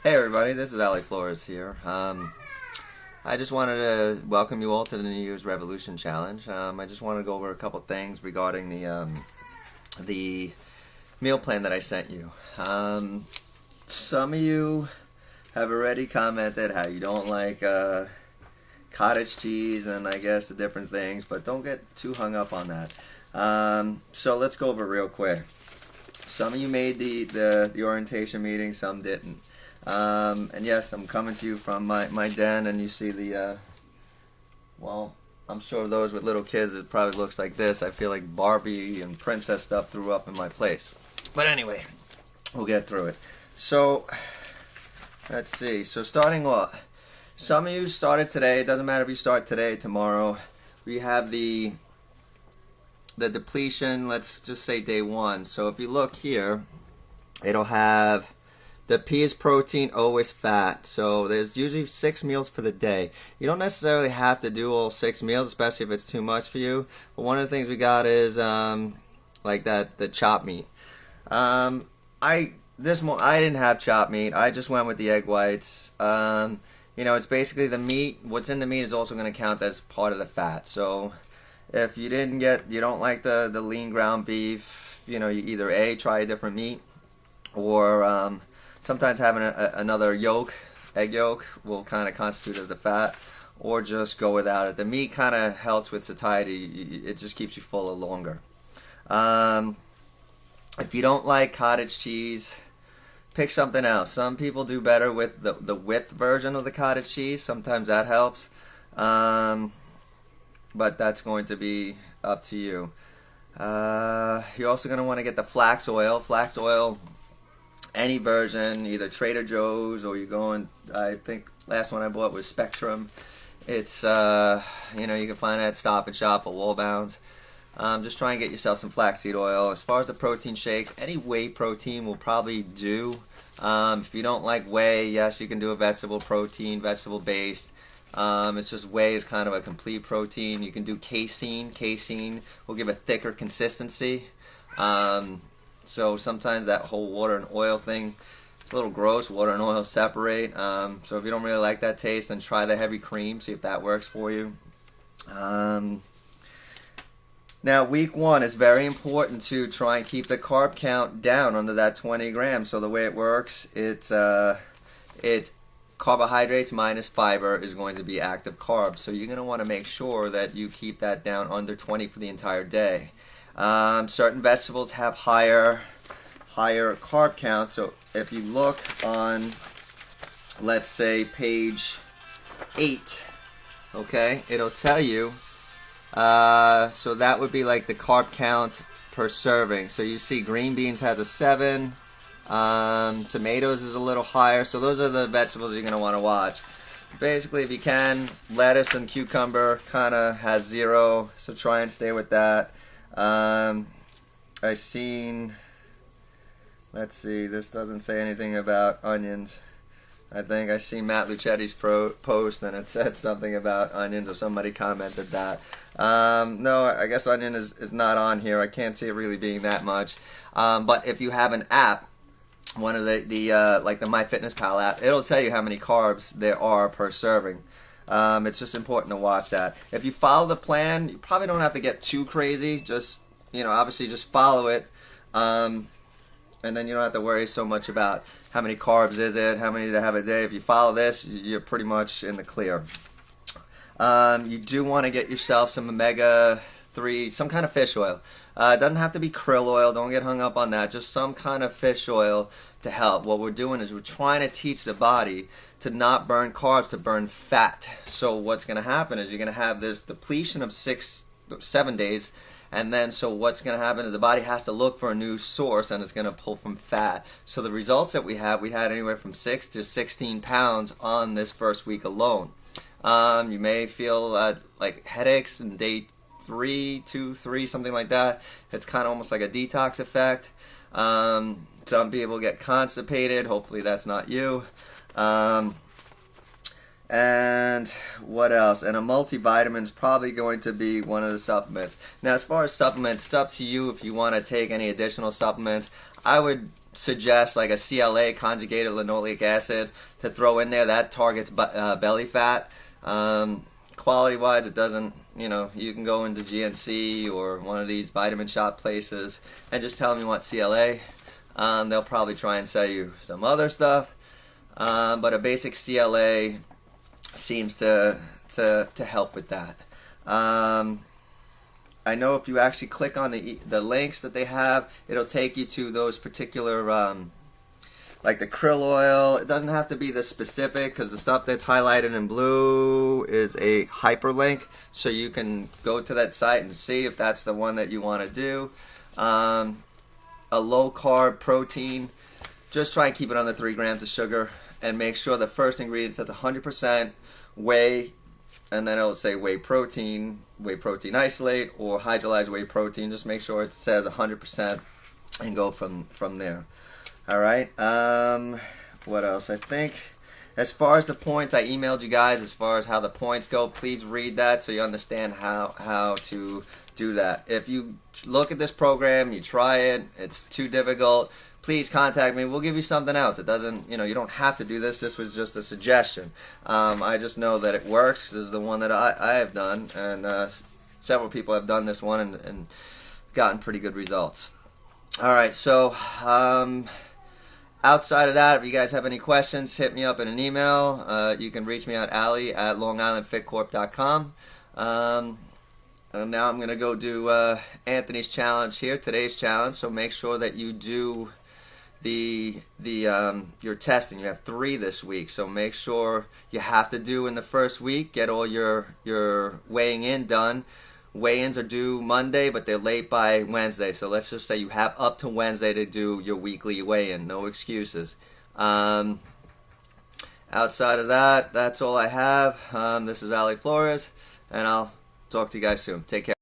Hey everybody, this is Ali Flores here. I just wanted to welcome you all to the New Year's Revolution Challenge. I just want to go over a couple things regarding the meal plan that I sent you. Some of you have already commented how you don't like cottage cheese and I guess the different things, but don't get too hung up on that. So let's go over it real quick. Some of you made the orientation meeting, some didn't. And yes, I'm coming to you from my den, and you see well, I'm sure those with little kids, it probably looks like this. I feel like Barbie and princess stuff threw up in my place. But anyway, we'll get through it. So, let's see. So starting off, some of you started today. It doesn't matter if you start today, tomorrow. We have the depletion, let's just say day one. So if you look here, it'll have the P is protein, O is fat. So there's usually 6 meals for the day. You don't necessarily have to do all 6 meals, especially if it's too much for you. But one of the things we got is like the chopped meat. I didn't have chopped meat. I just went with the egg whites. It's basically the meat. What's in the meat is also going to count as part of the fat. So if you don't like the lean ground beef, you either try a different meat, or sometimes having another egg yolk will kind of constitute as the fat, or just go without it. The meat kind of helps with satiety. It just keeps you fuller longer. If you don't like cottage cheese, pick something else. Some people do better with the whipped version of the cottage cheese. Sometimes that helps. But that's going to be up to you. You're also going to want to get the flax oil. Flax oil, any version, either Trader Joe's or I think last one I bought was Spectrum. It's, you can find it at Stop and Shop or Wallbounds. Just try and get yourself some flaxseed oil. As far as the protein shakes, any whey protein will probably do. If you don't like whey, yes, you can do a vegetable protein, vegetable based. It's just whey is kind of a complete protein. You can do casein. Casein will give a thicker consistency. So sometimes that whole water and oil thing, it's a little gross. Water and oil separate. So if you don't really like that taste, then try the heavy cream. See if that works for you. Now, week 1 is very important to try and keep the carb count down under that 20 grams. So the way it works, it's carbohydrates minus fiber is going to be active carbs. So you're going to want to make sure that you keep that down under 20 for the entire day. Certain vegetables have higher carb count. So if you look on, let's say, page 8, okay, it'll tell you. So that would be like the carb count per serving. So you see green beans has a 7. Tomatoes is a little higher. So those are the vegetables you're going to want to watch. Basically, if you can, lettuce and cucumber kind of has 0. So try and stay with that. Let's see, this doesn't say anything about onions. I think I seen Matt Lucetti's post and it said something about onions, or somebody commented that. No, I guess onion is not on here. I can't see it really being that much. But if you have an app, one of the like the MyFitnessPal app, it'll tell you how many carbs there are per serving. It's just important to watch that. If you follow the plan, you probably don't have to get too crazy. Just, obviously just follow it. And then you don't have to worry so much about how many carbs is it, how many to have a day. If you follow this, you're pretty much in the clear. You do want to get yourself some omega-3, some kind of fish oil. It doesn't have to be krill oil. Don't get hung up on that. Just some kind of fish oil to help. What we're doing is we're trying to teach the body to not burn carbs, to burn fat. So what's going to happen is you're going to have this depletion of 7 days. And then, so what's going to happen is the body has to look for a new source, and it's going to pull from fat. So the results that we had anywhere from 6 to 16 pounds on this first week alone. You may feel like headaches in day 3, 2, 3, something like that. It's kind of almost like a detox effect. Some people get constipated. Hopefully that's not you. And what else? And a multivitamin is probably going to be one of the supplements. Now, as far as supplements, it's up to you if you want to take any additional supplements. I would suggest like a CLA, conjugated linoleic acid, to throw in there. That targets belly fat. Quality wise, it doesn't, you can go into GNC or one of these vitamin shop places and just tell them you want CLA. They'll probably try and sell you some other stuff, but a basic CLA seems to help with that. I know if you actually click on the links that they have, it'll take you to those particular, like the krill oil. It doesn't have to be the specific, because the stuff that's highlighted in blue is a hyperlink, so you can go to that site and see if that's the one that you want to do. A low carb protein, just try and keep it under 3 grams of sugar, and make sure the first ingredient says 100% whey, and then it'll say whey protein isolate, or hydrolyzed whey protein. Just make sure it says 100% and go from there. All right. What else? I think as far as the points, I emailed you guys as far as how the points go. Please read that so you understand how to do that. If you look at this program, you try it, it's too difficult, please contact me. We'll give you something else. It doesn't, you don't have to do this. This was just a suggestion. I just know that it works. This is the one that I have done, and several people have done this one and gotten pretty good results. All right, so outside of that, if you guys have any questions, hit me up in an email. You can reach me at ali@longislandfitcorp.com. And now I'm going to go do Anthony's challenge here, today's challenge. So make sure that you do your testing. You have 3 this week, so make sure you have to do in the first week. Get all your weighing in done. Weigh-ins are due Monday, but they're late by Wednesday. So let's just say you have up to Wednesday to do your weekly weigh-in. No excuses. Outside of that, that's all I have. This is Ali Flores, and I'll talk to you guys soon. Take care.